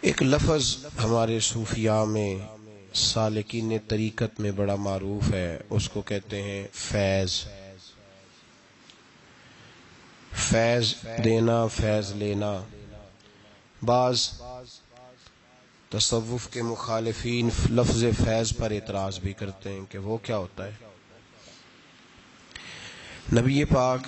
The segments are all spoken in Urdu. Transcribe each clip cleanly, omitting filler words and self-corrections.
ایک لفظ ہمارے صوفیاء میں سالکین طریقت میں بڑا معروف ہے، اس کو کہتے ہیں فیض۔ فیض دینا، فیض لینا۔ بعض تصوف کے مخالفین لفظ فیض پر اعتراض بھی کرتے ہیں کہ وہ کیا ہوتا ہے۔ نبی پاک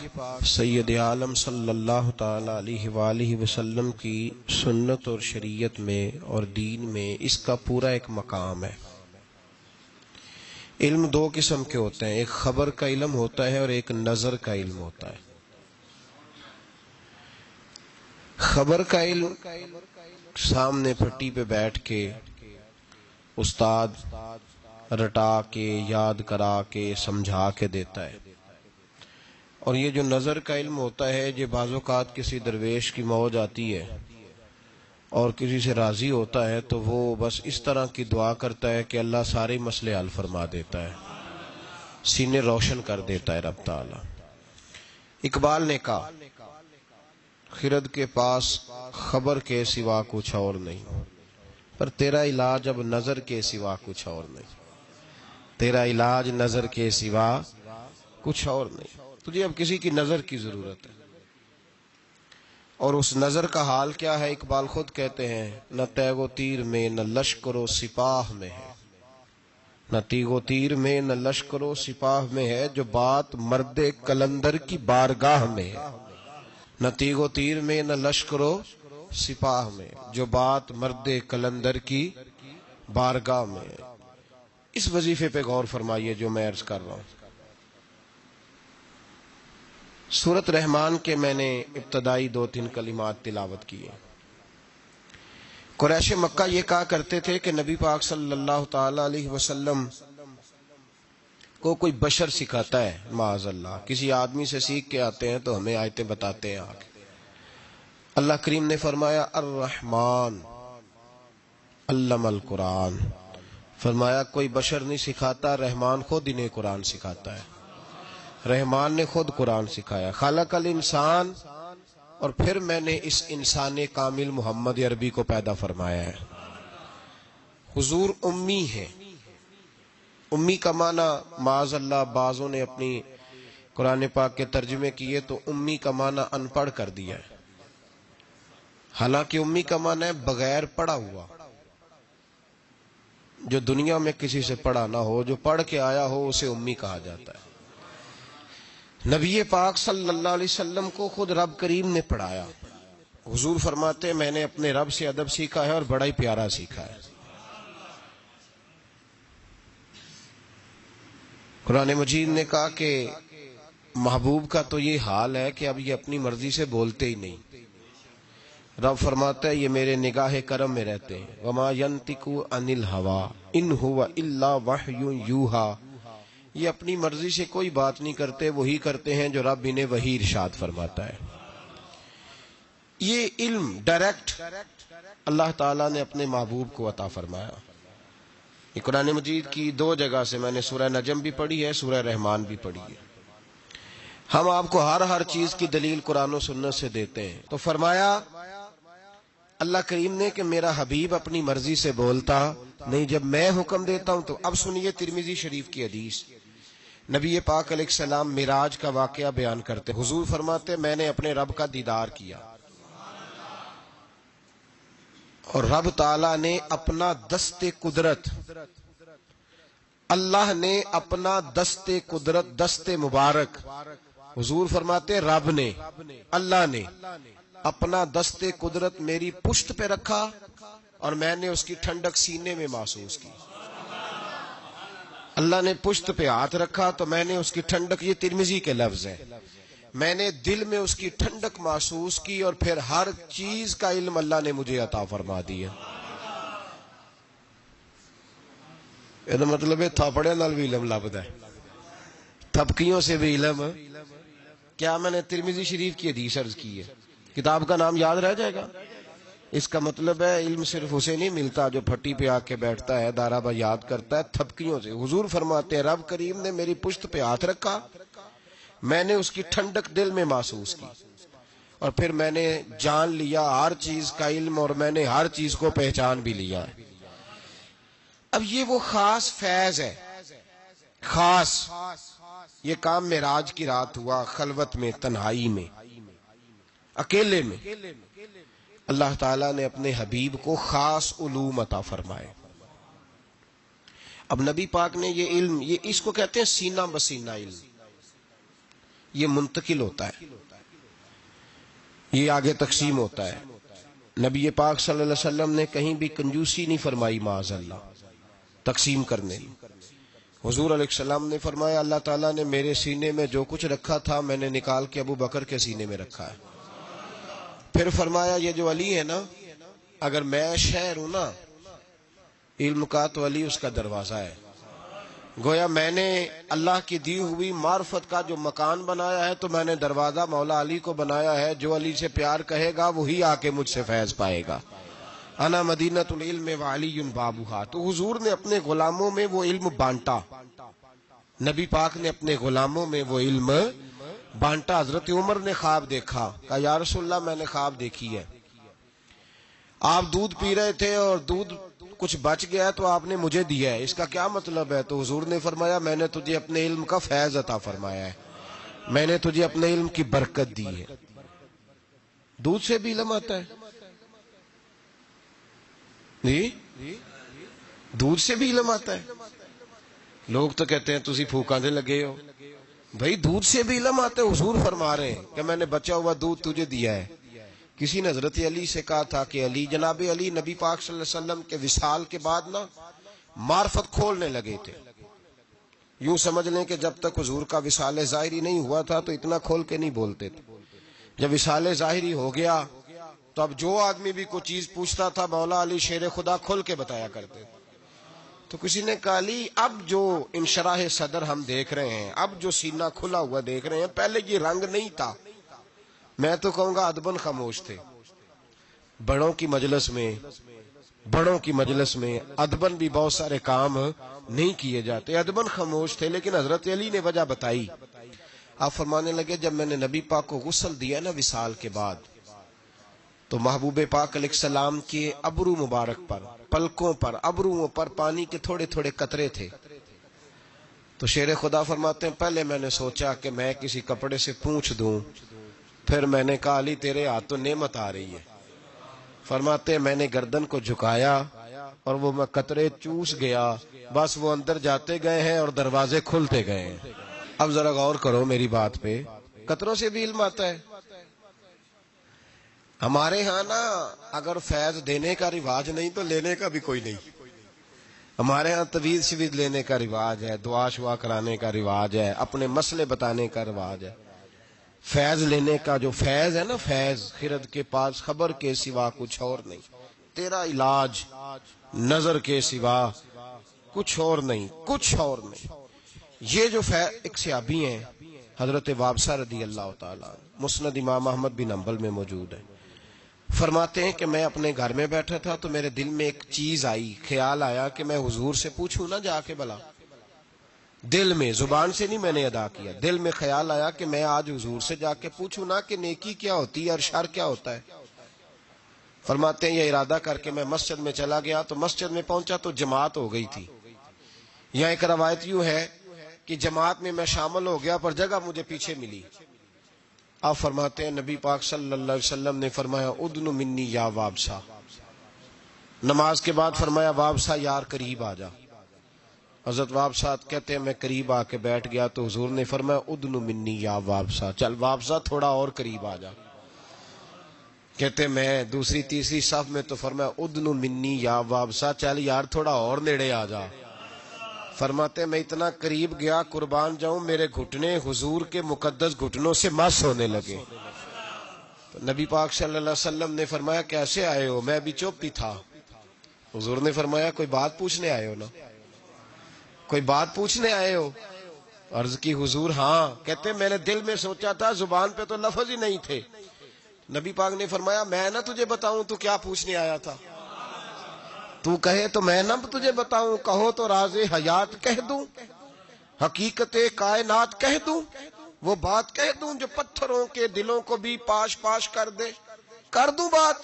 سید عالم صلی اللہ تعالی علیہ وآلہ وسلم کی سنت اور شریعت میں اور دین میں اس کا پورا ایک مقام ہے۔ علم دو قسم کے ہوتے ہیں، ایک خبر کا علم ہوتا ہے اور ایک نظر کا علم ہوتا ہے۔ خبر کا علم سامنے پٹی پہ بیٹھ کے استاد رٹا کے یاد کرا کے سمجھا کے دیتا ہے، اور یہ جو نظر کا علم ہوتا ہے، یہ بعض اوقات کسی درویش کی موج آتی ہے اور کسی سے راضی ہوتا ہے تو وہ بس اس طرح کی دعا کرتا ہے کہ اللہ سارے مسئلے حل فرما دیتا ہے، سینے روشن کر دیتا ہے رب تعالی۔ اقبال نے کہا، خرد کے پاس خبر کے سوا کچھ اور نہیں، پر تیرا علاج اب نظر کے سوا کچھ اور نہیں، تیرا علاج نظر کے سوا کچھ اور نہیں۔ تجھے اب کسی کی نظر کی ضرورت ہے، اور اس نظر کا حال کیا ہے؟ اقبال خود کہتے ہیں، نہ تیغ و تیر میں نہ لشکر و سپاہ میں ہے، نہ تیغ و تیر میں نہ لشکر و سپاہ میں ہے، جو بات مرد قلندر کی بارگاہ میں ہے۔ نہ تیغ و تیر میں نہ لشکر و سپاہ میں، جو بات مرد قلندر کی بارگاہ میں ہے۔ اس وظیفے پہ غور فرمائیے جو میں عرض کر رہا ہوں۔ سورۃ رحمان کے میں نے ابتدائی 2-3 کلمات تلاوت کیے۔ قریش مکہ یہ کہا کرتے تھے کہ نبی پاک صلی اللہ تعالی علیہ وسلم کو کوئی بشر سکھاتا ہے، معاذ اللہ، کسی آدمی سے سیکھ کے آتے ہیں تو ہمیں آیتیں بتاتے ہیں آگے۔ اللہ کریم نے فرمایا الرحمن علم القرآن، فرمایا کوئی بشر نہیں سکھاتا، رحمان خود انہیں قرآن سکھاتا ہے۔ رحمان نے خود قرآن سکھایا۔ خلق الانسان، اور پھر میں نے اس انسان کامل محمد عربی کو پیدا فرمایا ہے۔ حضور امی ہے۔ امی کا معنی معاذ اللہ بعضوں نے اپنی قرآن پاک کے ترجمے کیے تو امی کا معنی ان پڑھ کر دیا ہے، حالانکہ امی کا معنی ہے بغیر پڑھا ہوا، جو دنیا میں کسی سے پڑھا نہ ہو، جو پڑھ کے آیا ہو اسے امی کہا جاتا ہے۔ نبی پاک صلی اللہ علیہ وسلم کو خود رب کریم نے پڑھایا۔ حضور فرماتے ہیں میں نے اپنے رب سے ادب سیکھا ہے اور بڑا ہی پیارا سیکھا ہے۔ قرآن مجید نے کہا کہ محبوب کا تو یہ حال ہے کہ اب یہ اپنی مرضی سے بولتے ہی نہیں۔ رب فرماتا ہے یہ میرے نگاہ کرم میں رہتے ہیں۔ وما ينطق عن الهوى ان هو الا وحی یوحى، یہ اپنی مرضی سے کوئی بات نہیں کرتے، وہی کرتے ہیں جو رب انہیں وحی ارشاد فرماتا ہے۔ یہ علم ڈائریکٹ اللہ تعالیٰ نے اپنے محبوب کو عطا فرمایا۔ یہ قرآن مجید کی 2 جگہ سے میں نے سورہ نجم بھی پڑھی ہے، سورہ رحمان بھی پڑھی ہے۔ ہم آپ کو ہر چیز کی دلیل قرآن و سنت سے دیتے ہیں۔ تو فرمایا اللہ کریم نے کہ میرا حبیب اپنی مرضی سے بولتا نہیں، جب میں حکم دیتا ہوں تو۔ اب سنیے ترمذی شریف کی حدیث، نبی پاک علیہ السلام معراج کا واقعہ بیان کرتے، حضور فرماتے میں نے اپنے رب کا دیدار کیا، اور رب تعالیٰ نے اپنا دست قدرت، اللہ نے اپنا دست قدرت، دست مبارک، حضور فرماتے رب نے، اللہ نے اپنا دست قدرت میری پشت پہ رکھا اور میں نے اس کی ٹھنڈک سینے میں محسوس کی۔ اللہ نے پشت پہ ہاتھ رکھا تو میں نے اس کی ٹھنڈک، یہ ترمذی کے لفظ ہے، میں نے دل میں اس کی ٹھنڈک محسوس کی، اور پھر ہر چیز کا علم اللہ نے مجھے عطا فرما دیا۔ یہ مطلب ہے تھاپڑے نال بھی علم لبدا ہے، تھپکیوں سے بھی علم۔ کیا میں نے ترمذی شریف کی حدیث عرض کی ہے؟ کتاب کا نام یاد رہ جائے گا؟ اس کا مطلب ہے علم صرف اسے نہیں ملتا جو پھٹی پہ آ کے بیٹھتا ہے، دارابا یاد کرتا ہے، تھپکیوں سے۔ حضور فرماتے ہیں رب کریم نے میری پشت پہ ہاتھ رکھا، میں نے اس کی ٹھنڈک دل میں محسوس کی، اور پھر میں نے جان لیا ہر چیز کا علم، اور میں نے ہر چیز کو پہچان بھی لیا۔ اب یہ وہ خاص فیض ہے، خاص یہ کام معراج کی رات ہوا، خلوت میں، تنہائی میں، اکیلے میں اللہ تعالیٰ نے اپنے حبیب کو خاص علوم عطا فرمائے۔ اب نبی پاک نے یہ علم، یہ اس کو کہتے ہیں سینہ بسینہ علم، یہ منتقل ہوتا ہے، یہ آگے تقسیم ہوتا ہے۔ نبی پاک صلی اللہ علیہ وسلم نے کہیں بھی کنجوسی نہیں فرمائی معاذ اللہ تقسیم کرنے۔ حضور علیہ السلام نے فرمایا اللہ تعالیٰ نے میرے سینے میں جو کچھ رکھا تھا میں نے نکال کے ابو بکر کے سینے میں رکھا ہے۔ پھر فرمایا یہ جو علی ہے نا، اگر میں شہر ہوں نا علم کا تو علی اس کا دروازہ ہے۔ گویا میں نے اللہ کی دی ہوئی معرفت کا جو مکان بنایا ہے تو میں نے دروازہ مولا علی کو بنایا ہے، جو علی سے پیار کہے گا وہی آ کے مجھ سے فیض پائے گا۔ انا مدینۃ العلم وعلی بابھا۔ تو حضور نے اپنے غلاموں میں وہ علم بانٹا، نبی پاک نے اپنے غلاموں میں وہ علم بانٹا۔ حضرت عمر نے خواب دیکھا، کہا یا رسول اللہ میں نے خواب دیکھی ہے، آپ دودھ پی رہے تھے اور دودھ کچھ بچ گیا تو آپ نے مجھے دیا ہے، اس کا کیا مطلب ہے؟ تو حضور نے فرمایا میں نے تجھے اپنے علم کا فیض عطا فرمایا ہے، میں نے تجھے اپنے علم کی برکت دی ہے۔ دودھ سے بھی علم آتا ہے جی، دودھ سے بھی علم آتا ہے۔ لوگ تو کہتے ہیں تسی پھوکاں دے لگے ہو، بھائی دودھ سے بھی علم آتا ہے۔ حضور فرما رہے ہیں کہ میں نے بچا ہوا دودھ تجھے دیا ہے۔ کسی نے حضرت علی سے کہا تھا کہ علی، جناب علی نبی پاک صلی اللہ علیہ وسلم کے وصال کے بعد نا معرفت کھولنے لگے تھے، یوں سمجھ لیں کہ جب تک حضور کا وصال ظاہری نہیں ہوا تھا تو اتنا کھول کے نہیں بولتے تھے، جب وصال ظاہری ہو گیا تو اب جو آدمی بھی کوئی چیز پوچھتا تھا مولا علی شیر خدا کھول کے بتایا کرتے تھے۔ تو کسی نے کہا علی اب جو انشراح صدر ہم دیکھ رہے ہیں، اب جو سینہ کھلا ہوا دیکھ رہے ہیں، پہلے یہ رنگ نہیں تھا، میں تو کہوں گا ادباً خاموش تھے۔ بڑوں کی مجلس میں ادباً بھی بہت سارے کام نہیں کیے جاتے، ادباً خاموش تھے، لیکن حضرت علی نے وجہ بتائی۔ آپ فرمانے لگے جب میں نے نبی پاک کو غسل دیا نا وصال کے بعد، تو محبوب پاک علیہ السلام کے ابرو مبارک پر، پلکوں پر، ابروؤں پر پانی کے تھوڑے تھوڑے قطرے تھے۔ تو شیر خدا فرماتے ہیں پہلے میں نے سوچا کہ میں کسی کپڑے سے پونچھ دوں، پھر میں نے کہا علی تیرے ہاتھ تو نعمت آ رہی ہے۔ فرماتے ہیں میں نے گردن کو جھکایا اور وہ میں قطرے چوس گیا، بس وہ اندر جاتے گئے ہیں اور دروازے کھلتے گئے ہیں۔ اب ذرا غور کرو میری بات پہ، قطروں سے بھی علم آتا ہے۔ ہمارے ہاں نا اگر فیض دینے کا رواج نہیں تو لینے کا بھی کوئی نہیں۔ ہمارے ہاں طویل شوید لینے کا رواج ہے، دعا شعا کرانے کا رواج ہے، اپنے مسئلے بتانے کا رواج ہے۔ فیض لینے کا جو فیض ہے نا، فیض خرد کے پاس خبر کے سوا کچھ اور نہیں، تیرا علاج نظر کے سوا کچھ اور نہیں، کچھ اور نہیں۔ یہ جو ایک صحابی ہیں حضرت وابسہ رضی اللہ تعالیٰ، مسند امام احمد بن حنبل میں موجود ہے، فرماتے ہیں کہ میں اپنے گھر میں بیٹھا تھا تو میرے دل میں ایک چیز آئی، خیال آیا کہ میں حضور سے پوچھوں نا جا کے بلا، دل میں، زبان سے نہیں میں نے ادا کیا، دل میں خیال آیا کہ میں آج حضور سے جا کے پوچھوں نا کہ نیکی کیا ہوتی ہے اور شر کیا ہوتا ہے۔ فرماتے ہیں یہ ارادہ کر کے میں مسجد میں چلا گیا، تو مسجد میں پہنچا تو جماعت ہو گئی تھی۔ یہاں ایک روایت یوں ہے کہ جماعت میں شامل ہو گیا پر جگہ مجھے پیچھے ملی۔ آپ فرماتے ہیں نبی پاک صلی اللہ علیہ وسلم نے فرمایا ادن منی یا وابسا، نماز کے بعد فرمایا وابسا یار قریب آ جا۔ حضرت وابسا کہتے ہیں میں قریب آ کے بیٹھ گیا تو حضور نے فرمایا ادن منی یا وابسا، چل وابسا تھوڑا اور قریب آ جا۔ کہتے ہیں میں دوسری تیسری صف میں تو فرمایا ادن منی یا وابسا، چل یار تھوڑا اور نیڑے آ جا۔ فرماتے میں اتنا قریب گیا قربان جاؤں میرے گھٹنے حضور کے مقدس گھٹنوں سے مس ہونے لگے۔ تو نبی پاک صلی اللہ علیہ وسلم نے فرمایا کیسے آئے ہو؟ میں بھی چپ ہی تھا۔ حضور نے فرمایا کوئی بات پوچھنے آئے ہو نا، کوئی بات پوچھنے آئے ہو؟ عرض کی حضور ہاں۔ کہتے میں نے دل میں سوچا تھا، زبان پہ تو لفظ ہی نہیں تھے۔ نبی پاک نے فرمایا میں نہ تجھے بتاؤں تو کیا پوچھنے آیا تھا؟ تو کہے تو میں نہ تجھے بتاؤں، کہو تو راز حیات کہہ دوں، حقیقت کائنات کہہ دوں۔ وہ بات کہہ دوں جو پتھروں کے دلوں کو بھی پاش پاش کر دے؟ کر دوں بات؟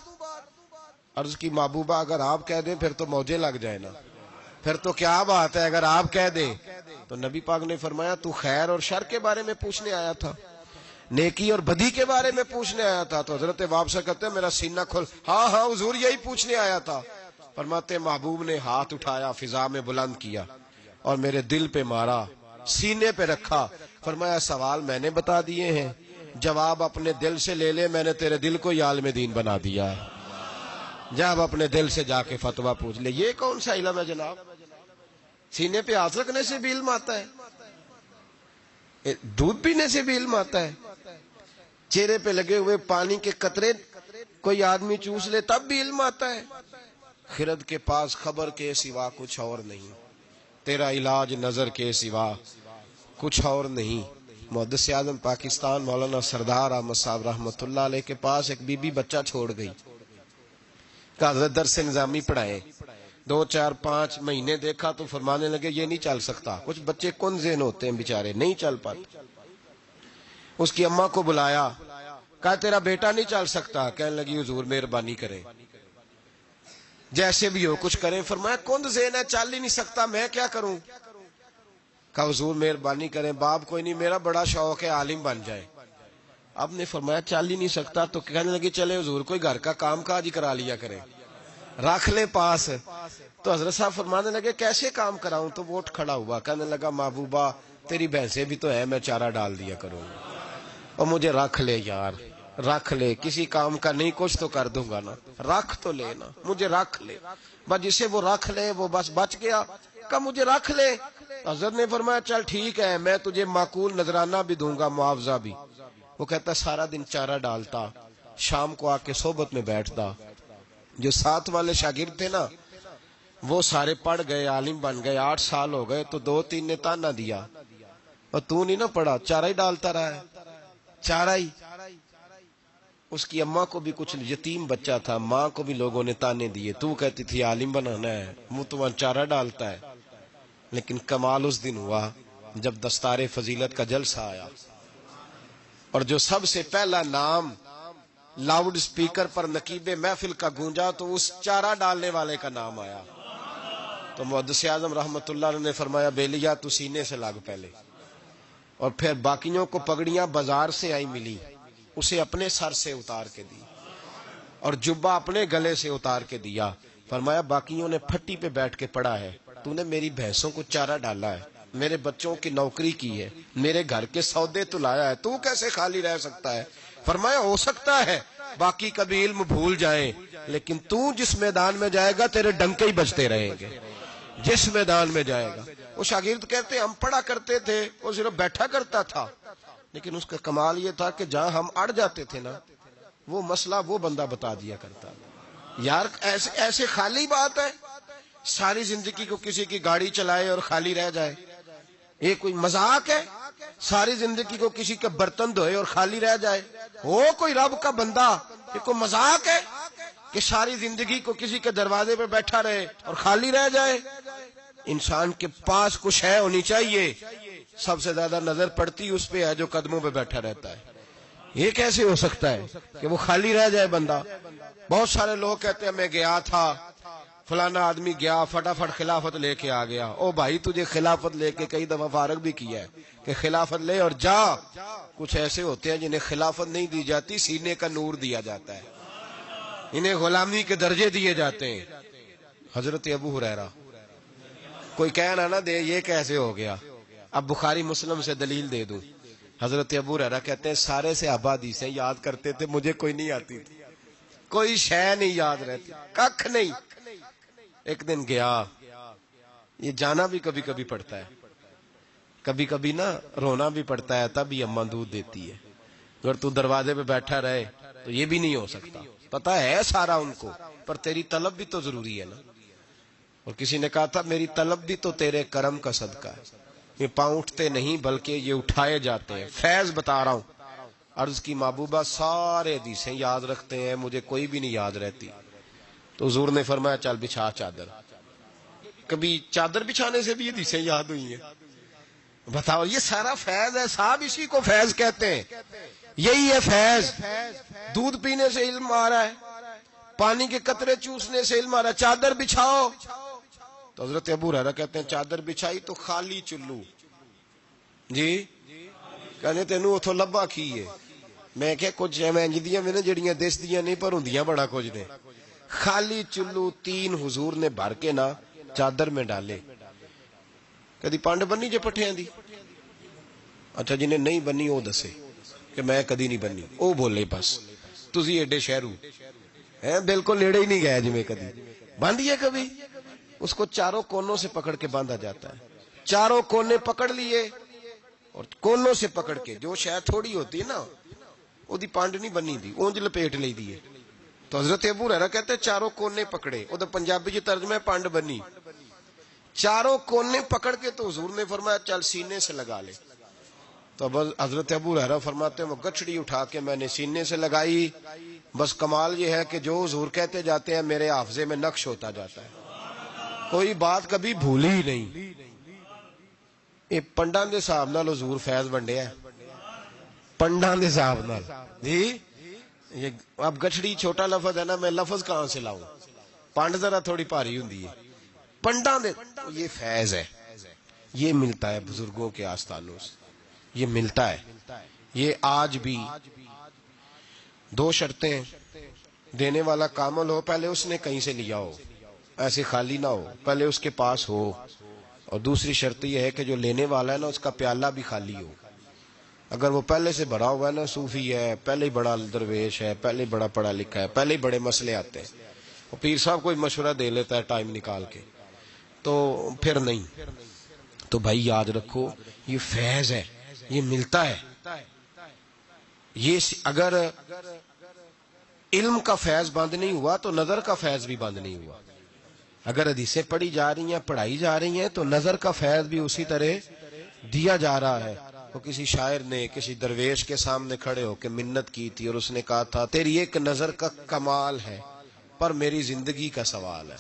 عرض کی محبوبہ اگر آپ کہہ دیں پھر تو موجے لگ جائے نا، پھر تو کیا بات ہے اگر آپ کہہ دیں۔ تو نبی پاک نے فرمایا تو خیر اور شر کے بارے میں پوچھنے آیا تھا، نیکی اور بدی کے بارے میں پوچھنے آیا تھا؟ تو حضرت واپس کہتے ہیں میرا سینہ کھل، ہاں ہاں حضور یہی پوچھنے آیا تھا۔ فرماتے محبوب نے ہاتھ اٹھایا، فضا میں بلند کیا اور میرے دل پہ مارا، سینے پہ رکھا، فرمایا سوال میں نے بتا دیے ہیں، جواب اپنے دل سے لے لے، میں نے تیرے دل کو عالم دین بنا دیا ہے، جب اپنے دل سے جا کے فتویٰ پوچھ لے۔ یہ کون سا علم ہے جناب؟ سینے پہ ہاتھ رکھنے سے بھی علم آتا ہے، دودھ پینے سے بھی علم آتا ہے، چہرے پہ لگے ہوئے پانی کے قطرے کوئی آدمی چوس لے تب بھی علم آتا ہے۔ خرد کے پاس خبر کے سوا کچھ اور نہیں، تیرا علاج نظر کے سوا کچھ اور نہیں۔ محدث اعظم پاکستان مولانا سردار احمد صاحب رحمۃ اللہ علیہ کے پاس ایک بی بی بچہ چھوڑ گئی، کہ حضرت درس نظامی پڑھائے، 2 4 5 مہینے دیکھا تو فرمانے لگے یہ نہیں چل سکتا، کچھ بچے کن ذہن ہوتے ہیں بیچارے، نہیں چل پاتے۔ اس کی اماں کو بلایا، کہا تیرا بیٹا نہیں چل سکتا، کہنے لگی حضور مہربانی کریں، جیسے بھی ہو کچھ کریں۔ فرمایا کن ذہن ہے، چل ہی نہیں سکتا، میں کیا کروں؟ کہا حضور مہربانی کریں، باپ کوئی نہیں، میرا بڑا شوق ہے عالم بن جائے۔ اب نے فرمایا چل ہی نہیں سکتا، تو کہنے لگی چلے حضور کوئی گھر کا کام کاج ہی کرا لیا کرے، رکھ لے پاس۔ تو حضرت صاحب فرمانے لگے کیسے کام کراؤں؟ تو وہ اٹھ کھڑا ہوا، کہنے لگا محبوبہ تیری بھینسیں بھی تو ہے، میں چارہ ڈال دیا کروں، اور مجھے رکھ لے یار، رکھ لے، کسی کام کا نہیں کچھ تو کر دوں گا نا، رکھ تو لے نا، مجھے رکھ لے۔ بس جسے وہ رکھ لے وہ بس بچ گیا، کہ مجھے رکھ لے۔ حضرت نے فرمایا چل ٹھیک ہے، میں تجھے معقول نذرانہ بھی دوں گا، معاوضہ بھی۔ وہ کہتا سارا دن چارہ ڈالتا، شام کو آ کے صحبت میں بیٹھتا، جو ساتھ والے شاگرد تھے نا وہ سارے پڑھ گئے، عالم بن گئے، 8 سال ہو گئے، تو 2 3 نے تانا دیا اور تو نہیں نہ پڑھا، چارہ ہی ڈالتا رہا ہے، چارہ ہی۔ اس کی اماں کو بھی کچھ یتیم بچہ تھا، ماں کو بھی لوگوں نے تانے دیے، تو کہتی تھی عالم بنانا ہے، وہ تو چارہ ڈالتا ہے۔ لیکن کمال اس دن ہوا جب دستار فضیلت کا جلسہ آیا، اور جو سب سے پہلا نام لاؤڈ سپیکر پر نقیب محفل کا گونجا تو اس چارہ ڈالنے والے کا نام آیا۔ تو محدث اعظم رحمت اللہ علیہ نے فرمایا بیلیا تو سینے سے لگ پہلے، اور پھر باقیوں کو پگڑیاں بازار سے آئی ملی، اسے اپنے سر سے اتار کے دی اور جبہ اپنے گلے سے اتار کے دیا۔ فرمایا باقیوں نے پھٹی پہ بیٹھ کے پڑھا ہے، تو نے میری بھینسوں کو چارہ ڈالا ہے، میرے بچوں کی نوکری کی ہے، میرے گھر کے سودے تو لایا ہے، تو کیسے خالی رہ سکتا ہے؟ فرمایا ہو سکتا ہے باقی کبھی علم بھول جائیں، لیکن تو جس میدان میں جائے گا تیرے ڈنکے ہی بجتے رہیں گے، جس میدان میں جائے گا۔ وہ شاگرد کہتے ہم پڑھا کرتے تھے، وہ صرف بیٹھا کرتا تھا، لیکن اس کا کمال یہ تھا کہ جہاں ہم اڑ جاتے تھے نا وہ مسئلہ وہ بندہ بتا دیا کرتا۔ یار ایسے خالی بات ہے، ساری زندگی کو کسی کی گاڑی چلائے اور خالی رہ جائے، یہ کوئی مذاق ہے؟ ساری زندگی کو کسی کے برتن دھوئے اور خالی رہ جائے، وہ کوئی رب کا بندہ؟ یہ کوئی مذاق ہے کہ ساری زندگی کو کسی کے دروازے پہ بیٹھا رہے اور خالی رہ جائے؟ انسان کے پاس کچھ ہے ہونی چاہیے، سب سے زیادہ نظر پڑتی اس پہ ہے جو قدموں پہ بیٹھا رہتا ہے۔ یہ کیسے ہو سکتا ہے کہ وہ خالی رہ جائے بندہ؟ بہت سارے لوگ کہتے ہیں میں گیا تھا، فلانا آدمی گیا فٹافٹ خلافت لے کے آ گیا۔ او بھائی تجھے خلافت لے کے کئی دفعہ فارغ بھی کیا ہے کہ خلافت لے اور جا۔ کچھ ایسے ہوتے ہیں جنہیں خلافت نہیں دی جاتی، سینے کا نور دیا جاتا ہے، انہیں غلامی کے درجے دیے جاتے ہیں۔ حضرت ابو ہریرہ، کوئی کہنا نہ دے یہ کیسے ہو گیا، اب بخاری مسلم سے دلیل دے دوں۔ حضرت ابو ہریرہ کہتے ہیں سارے صحابہ حدیثیں یاد کرتے تھے، مجھے کوئی نہیں آتی تھی، کوئی شے نہیں یاد رہتی، ککھ نہیں۔ ایک دن گیا، یہ جانا بھی کبھی کبھی پڑتا ہے، کبھی کبھی نا رونا بھی پڑتا ہے، تب ہی اماں دودھ دیتی ہے۔ اگر تو دروازے پہ بیٹھا رہے تو یہ بھی نہیں ہو سکتا، پتا ہے سارا ان کو، پر تیری طلب بھی تو ضروری ہے نا۔ اور کسی نے کہا تھا میری طلب بھی تو تیرے کرم کا صدقہ ہے، یہ پاؤں اٹھتے نہیں بلکہ یہ اٹھائے جاتے ہیں، فیض بتا رہا ہوں۔ عرض کی محبوبہ سارے حدیثیں یاد رکھتے ہیں، مجھے کوئی بھی نہیں یاد رہتی۔ تو حضور نے فرمایا چل بچھا چادر۔ کبھی چادر بچھانے سے بھی حدیثیں یاد ہوئی ہیں؟ بتاؤ، یہ سارا فیض ہے صاحب، اسی کو فیض کہتے ہیں، یہی ہے فیض۔ دودھ پینے سے علم آ رہا ہے، پانی کے قطرے چوسنے سے علم آ رہا ہے۔ چادر بچھاؤ تو حضرت ابو ہریرہ کہتے ہیں چادر بچھائی تو خالی چلو جی کہنے تینوں اتھوں لبا کی ہے۔ میں کہ کچھ میں جدیاں میں نے جڑیاں دیس دیاں نہیں پر ہوندیاں بڑا کچھ نے۔ خالی چلو 3 حضور نے بھر کے نا چادر میں ڈالے۔ کدی پانڈ بنی جے پٹھیاں دی؟ اچھا جنہیں نہیں بنی وہ دسے کہ میں کدی نہیں بنی، او بولے بس تسی ایڈے شہرو ہیں، بالکل لیڑے ہی نہیں گئے جی میں کدی باندھی ہے کبھی۔ اس کو چاروں کونوں سے پکڑ کے باندھا جاتا ہے، چاروں کونے پکڑ لیے اور کونوں سے پکڑ کے، جو شاید تھوڑی ہوتی ہے نا وہ دی پانڈ نہیں بنی دی، اونج لپیٹ لی دی ہے۔ تو حضرت ابو ہریرہ کہتے ہیں چاروں کونے پکڑے، وہ تو پنجابی جو ترجمہ ہے پانڈ بنی، چاروں کونے پکڑ کے تو حضور نے فرمایا چل سینے سے لگا لے۔ تو حضرت ابو ہریرہ فرماتے ہیں وہ گچھڑی اٹھا کے میں نے سینے سے لگائی، بس کمال یہ ہے کہ جو حضور کہتے جاتے ہیں میرے حافظے میں نقش ہوتا جاتا ہے، کوئی بات کبھی بھولی ہی نہیں۔ یہ پنڈاں دے صاحب نال حضور فیض ونڈیا ہے، پنڈاں دے صاحب نال جی۔ یہ اب گچھڑی چھوٹا لفظ ہے نا، میں لفظ کہاں سے لاؤں، پانڈ ذرا تھوڑی بھاری ہوندی ہے، پنڈاں دے یہ فیض ہے، یہ ملتا ہے بزرگوں کے آستانوں سے، یہ ملتا ہے۔ یہ آج بھی 2 شرطیں، دینے والا کامل ہو، پہلے اس نے کہیں سے لیا ہو، ایسے خالی نہ ہو، پہلے اس کے پاس ہو، اور دوسری شرط یہ ہے کہ جو لینے والا ہے نا اس کا پیالہ بھی خالی ہو۔ اگر وہ پہلے سے بھرا ہوا ہے نا، صوفی ہے، پہلے ہی بڑا درویش ہے، پہلے ہی بڑا پڑھا لکھا ہے، پہلے ہی بڑے مسئلے آتے ہیں، اور پیر صاحب کوئی مشورہ دے لیتا ہے ٹائم نکال کے، تو پھر نہیں۔ تو بھائی یاد رکھو یہ فیض ہے، یہ ملتا ہے۔ یہ اگر علم کا فیض بند نہیں ہوا تو نظر کا فیض بھی بند نہیں ہوا۔ اگر حدیثیں پڑھی جا رہی ہیں، پڑھائی جا رہی ہیں، تو نظر کا فیض بھی اسی طرح دیا جا رہا ہے۔ تو کسی شاعر نے کسی درویش کے سامنے کھڑے ہو کے منت کی تھی اور اس نے کہا تھا تیری ایک نظر کا کمال ہے پر میری زندگی کا سوال ہے،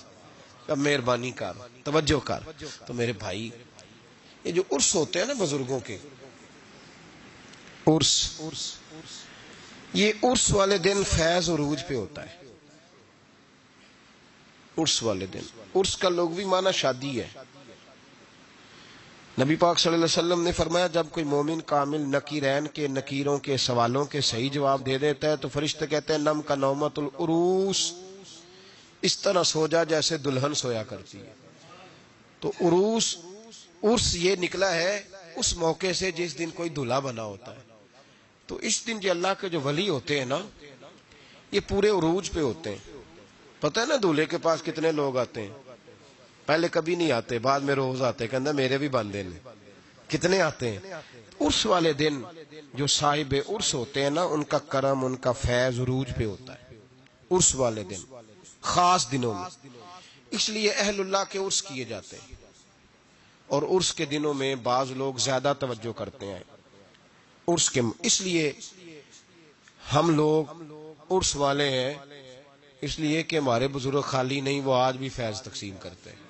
اب مہربانی کر، توجہ کر۔ تو میرے بھائی یہ جو عرس ہوتے ہیں نا بزرگوں کے، عرس، یہ عرس والے دن فیض عروج پہ ہوتا ہے۔ عرس والے دن، عرس کا لغوی معنی شادی ہے۔ نبی پاک صلی اللہ علیہ وسلم نے فرمایا جب کوئی مومن کامل نکیرین کے نکیروں کے سوالوں کے صحیح جواب دے دیتا ہے تو فرشتے کہتے ہیں نم کا نومت العروس، اس طرح سو جا جیسے دلہن سویا کرتی ہے۔ تو عرس یہ نکلا ہے اس موقع سے جس دن کوئی دلہا بنا ہوتا ہے۔ تو اس دن جو اللہ کے جو ولی ہوتے ہیں نا یہ پورے عروج پہ ہوتے ہیں۔ پتہ ہے نا دولہے کے پاس کتنے لوگ آتے ہیں؟ پہلے کبھی نہیں آتے، بعد میں روز آتے، کہندہ میرے بھی باندھے نے۔ کتنے آتے ہیں؟ عرس والے دن جو صاحب عرس ہوتے ہیں نا ان کا کرم، ان کا فیض عروج پہ ہوتا ہے عرس والے دن، خاص دنوں میں۔ اس لیے اہل اللہ کے عرس کیے جاتے ہیں، اور عرس کے دنوں میں بعض لوگ زیادہ توجہ کرتے ہیں عرس کے، اس لیے ہم لوگ عرس والے ہیں، اس لیے کہ ہمارے بزرگ خالی نہیں، وہ آج بھی فیض تقسیم کرتے ہیں۔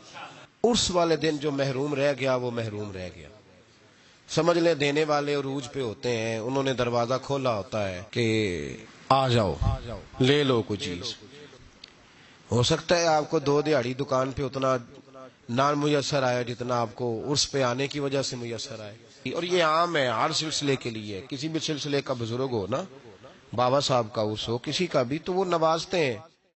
عرس والے دن جو محروم رہ گیا وہ محروم رہ گیا، سمجھ لیں دینے والے عروج پہ ہوتے ہیں، انہوں نے دروازہ کھولا ہوتا ہے کہ آ جاؤ لے لو کوئی چیز۔ ہو سکتا ہے آپ کو 2 دہاڑی دکان پہ اتنا نہ میسر آیا جتنا آپ کو عرس پہ آنے کی وجہ سے میسر آئے، اور یہ عام ہے ہر سلسلے کے لیے۔ کسی بھی سلسلے کا بزرگ ہو نا، بابا صاحب کا عرس ہو، کسی کا بھی، تو وہ نوازتے ہیں۔